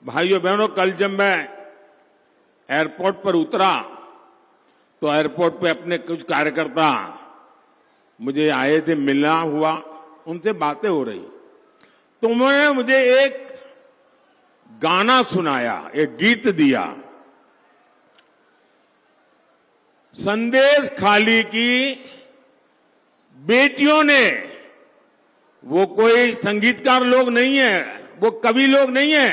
भाइयों बहनों, कल जब मैं एयरपोर्ट पर उतरा तो एयरपोर्ट पे अपने कुछ कार्यकर्ता मुझे आए थे, मिलना हुआ, उनसे बातें हो रही तो उन्होंने मुझे एक गाना सुनाया, एक गीत दिया। संदेश खाली की बेटियों ने, वो कोई संगीतकार लोग नहीं है, वो कवि लोग नहीं है,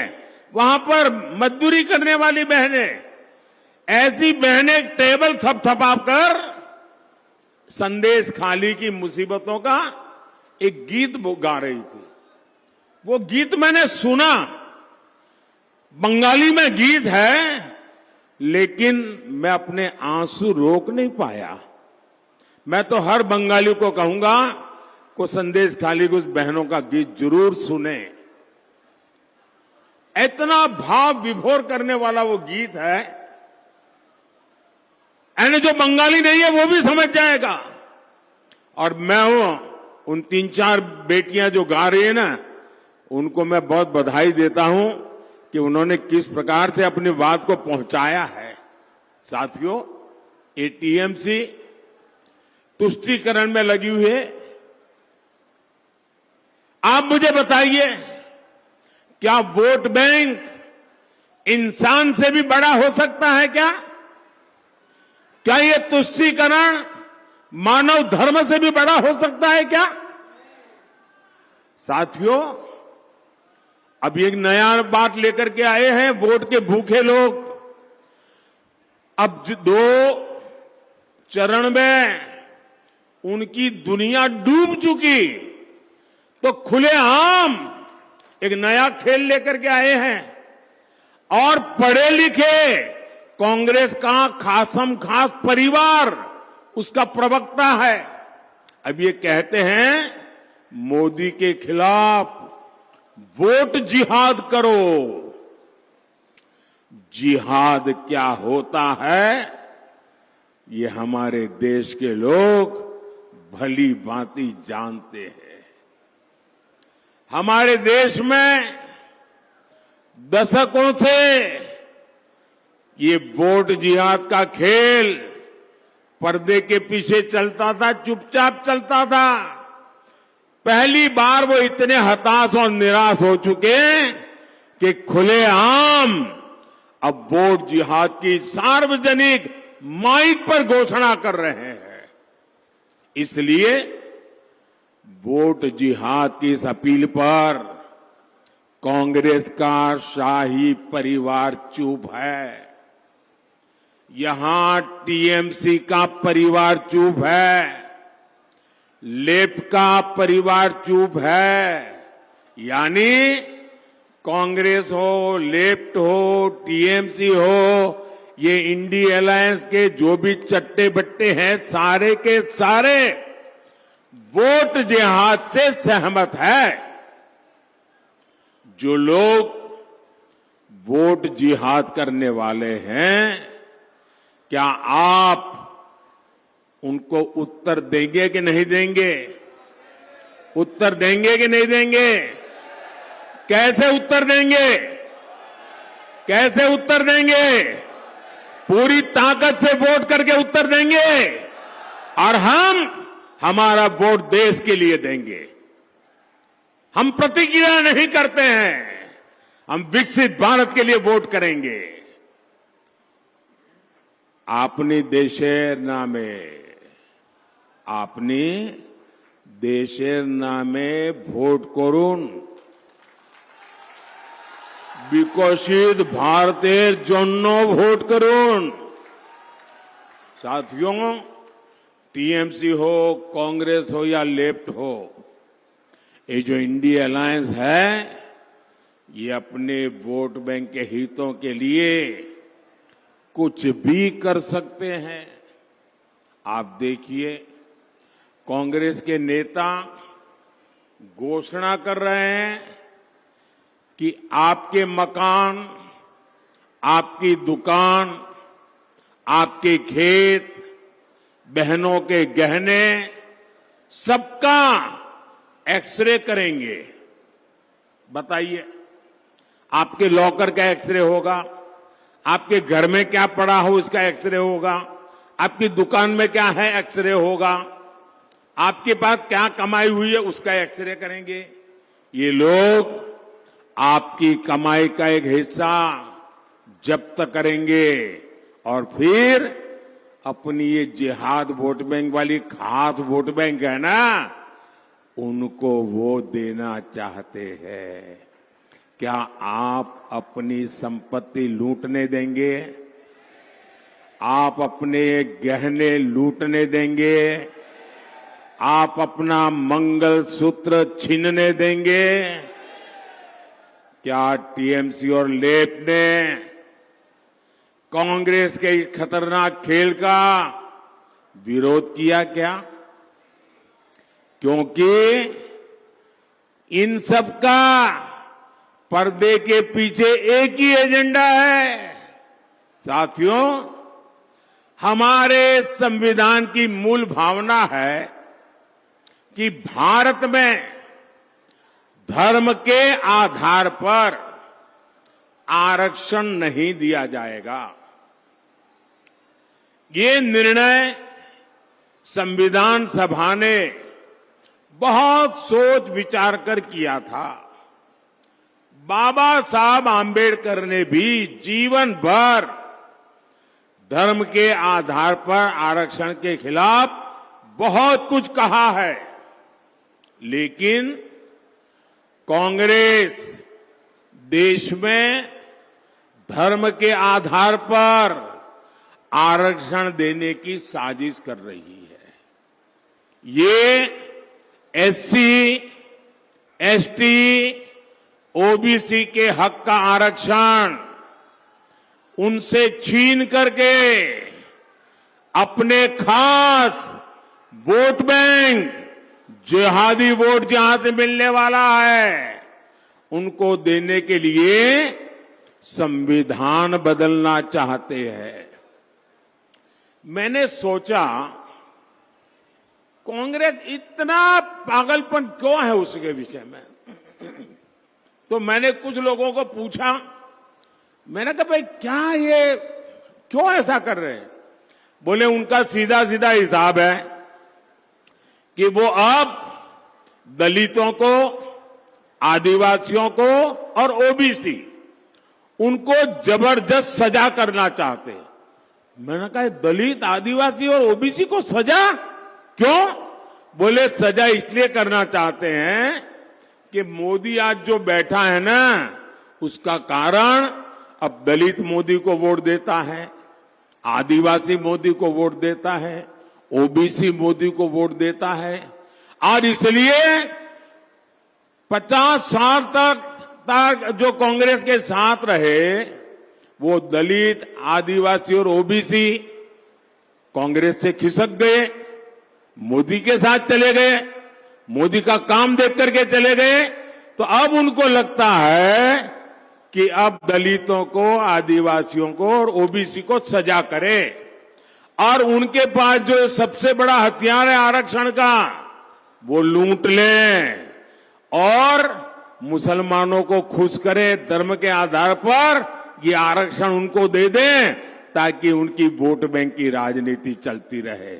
वहां पर मजदूरी करने वाली बहनें, ऐसी बहनें टेबल थपथपाकर कर संदेश खाली की मुसीबतों का एक गीत गा रही थी। वो गीत मैंने सुना, बंगाली में गीत है, लेकिन मैं अपने आंसू रोक नहीं पाया। मैं तो हर बंगाली को कहूंगा को संदेश खाली की उस बहनों का गीत जरूर सुने। इतना भाव विभोर करने वाला वो गीत है, यानी जो बंगाली नहीं है वो भी समझ जाएगा। और मैं उन 3-4 बेटियां जो गा रही है ना, उनको मैं बहुत बधाई देता हूं कि उन्होंने किस प्रकार से अपनी बात को पहुंचाया है। साथियों, ये टीएमसी तुष्टीकरण में लगी हुई है। आप मुझे बताइए, क्या वोट बैंक इंसान से भी बड़ा हो सकता है क्या? क्या ये तुष्टीकरण मानव धर्म से भी बड़ा हो सकता है क्या? साथियों, अब एक नया बात लेकर के आए हैं वोट के भूखे लोग। अब 2 चरण में उनकी दुनिया डूब चुकी, तो खुलेआम एक नया खेल लेकर के आए हैं। और पढ़े लिखे कांग्रेस का खासम खास परिवार उसका प्रवक्ता है। अब ये कहते हैं मोदी के खिलाफ वोट जिहाद करो। जिहाद क्या होता है, ये हमारे देश के लोग भली भांति जानते हैं। हमारे देश में दशकों से ये वोट जिहाद का खेल पर्दे के पीछे चलता था, चुपचाप चलता था। पहली बार वो इतने हताश और निराश हो चुके कि खुलेआम अब वोट जिहाद की सार्वजनिक माइक पर घोषणा कर रहे हैं। इसलिए वोट जिहाद की इस अपील पर कांग्रेस का शाही परिवार चुप है। यहां टीएमसी का परिवार चुप है, लेफ्ट का परिवार चुप है। यानी कांग्रेस हो, लेफ्ट हो, टीएमसी हो, ये इंडी अलायंस के जो भी चट्टे बट्टे हैं, सारे के सारे वोट जिहाद से सहमत है। जो लोग वोट जिहाद करने वाले हैं, क्या आप उनको उत्तर देंगे कि नहीं देंगे? उत्तर देंगे कि नहीं देंगे? कैसे उत्तर देंगे? कैसे उत्तर देंगे? पूरी ताकत से वोट करके उत्तर देंगे और हमारा वोट देश के लिए देंगे। हम प्रतिक्रिया नहीं करते हैं, हम विकसित भारत के लिए वोट करेंगे। अपनी देशेर नामे ভোট করুন, বিকশিত ভারতের জন্য ভোट করুন। साथियों, टीएमसी हो, कांग्रेस हो या लेफ्ट हो, ये जो इंडिया अलायंस है, ये अपने वोट बैंक के हितों के लिए कुछ भी कर सकते हैं। आप देखिए, कांग्रेस के नेता घोषणा कर रहे हैं कि आपके मकान, आपकी दुकान, आपके खेत, बहनों के गहने, सबका एक्सरे करेंगे। बताइए, आपके लॉकर का एक्सरे होगा, आपके घर में क्या पड़ा हो उसका एक्सरे होगा, आपकी दुकान में क्या है एक्सरे होगा, आपके पास क्या कमाई हुई है उसका एक्सरे करेंगे। ये लोग आपकी कमाई का एक हिस्सा जब्त करेंगे और फिर अपनी ये जिहाद वोट बैंक वाली खास वोट बैंक है ना, उनको वो देना चाहते हैं। क्या आप अपनी संपत्ति लूटने देंगे? आप अपने गहने लूटने देंगे? आप अपना मंगलसूत्र छीनने देंगे? क्या टीएमसी और लेप ने कांग्रेस के इस खतरनाक खेल का विरोध किया क्या? क्योंकि इन सब का पर्दे के पीछे एक ही एजेंडा है। साथियों, हमारे संविधान की मूल भावना है कि भारत में धर्म के आधार पर आरक्षण नहीं दिया जाएगा। ये निर्णय संविधान सभा ने बहुत सोच विचार कर किया था। बाबा साहब आंबेडकर ने भी जीवन भर धर्म के आधार पर आरक्षण के खिलाफ बहुत कुछ कहा है, लेकिन कांग्रेस देश में धर्म के आधार पर आरक्षण देने की साजिश कर रही है। ये एससी, एसटी, ओबीसी के हक का आरक्षण उनसे छीन करके अपने खास वोट बैंक, जिहादी वोट जहां से मिलने वाला है, उनको देने के लिए संविधान बदलना चाहते हैं। मैंने सोचा कांग्रेस इतना पागलपन क्यों है उसके विषय में, तो मैंने कुछ लोगों को पूछा। मैंने कहा भाई क्या ये क्यों ऐसा कर रहे हैं? बोले उनका सीधा सीधा हिसाब है कि वो अब दलितों को, आदिवासियों को और ओबीसी उनको जबरदस्त सजा करना चाहते हैं। मैंने कहा दलित, आदिवासी और ओबीसी को सजा क्यों? बोले सजा इसलिए करना चाहते हैं कि मोदी आज जो बैठा है ना, उसका कारण अब दलित मोदी को वोट देता है, आदिवासी मोदी को वोट देता है, ओबीसी मोदी को वोट देता है, और इसलिए 50 साल तक जो कांग्रेस के साथ रहे वो दलित, आदिवासी और ओबीसी कांग्रेस से खिसक गए, मोदी के साथ चले गए, मोदी का काम देख करके चले गए। तो अब उनको लगता है कि अब दलितों को, आदिवासियों को और ओबीसी को सजा करे, और उनके पास जो सबसे बड़ा हथियार है आरक्षण का, वो लूट लें और मुसलमानों को खुश करें, धर्म के आधार पर ये आरक्षण उनको दे दें ताकि उनकी वोट बैंक की राजनीति चलती रहे।